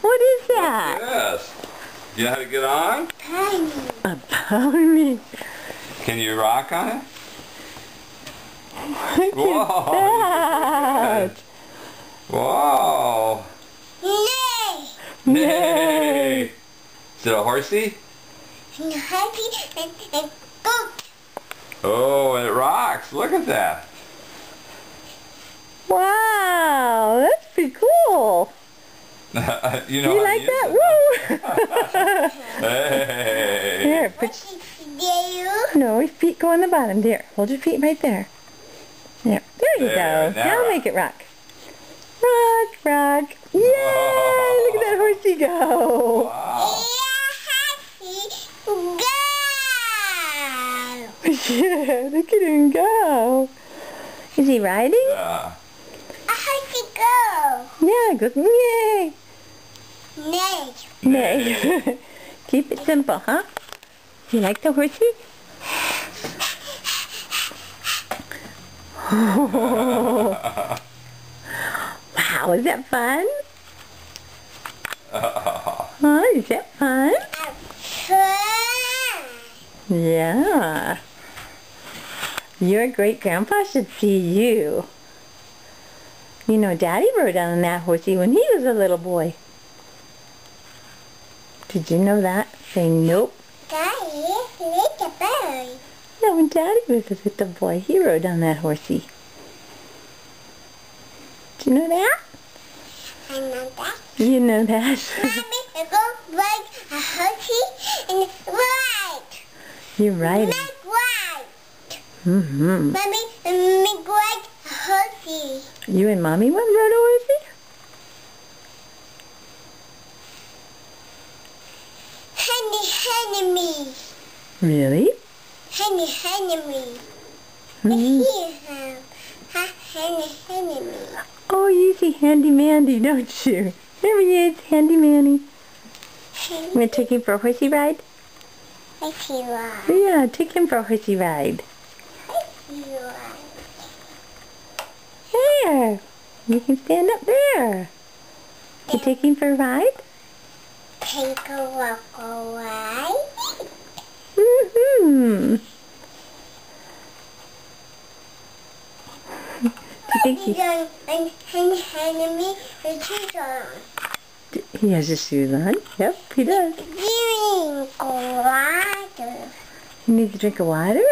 What is that? Yes. Do you know how to get on? Pony. A pony. Can you rock on it? Look Whoa. at that. Whoa. Nay. Nay. Is it a horsey? Happy and goat. Oh, and it rocks. Look at that. Wow, that's pretty cool. You know Do you how to like use that? it. Woo! Hey. Here, put, What's it do? no, your feet go on the bottom. There, hold your feet right there. There you There, go. now Now rock. make it rock. Rock, rock. Yay! Look at that horsey go. Wow. Yeah, look at him go. Is he riding? Yeah. Yeah, good. Yay. Nay. Nay. Keep it simple, huh? You like the horsey? Wow, is that fun? Huh? Is that fun? Yeah. Your great-grandpa should see you. You know, Daddy rode on that horsey when he was a little boy. Did you know that? Say nope. Daddy, little bird. No, when Daddy was a little boy, he rode on that horsey. Do you know that? I know that. You know that. Mommy, I go ride a horsey and ride. You're right. Make ride. Mm-hmm. Mommy, make ride a horsey. You and Mommy went and rode a horsey? Honey me. Really? Honey me. Mm-hmm. Here, honey me. Oh, you see Handy Mandy, don't you? There he is, Handy Manny. You want to take him for a horsey ride? Let's see why. Yeah, take him for a horsey ride. There. You can stand up there. You take him for a ride? Take a walk away. Mm-hmm. Do you think he has his shoes on? Yep, he does. He needs a drink of water?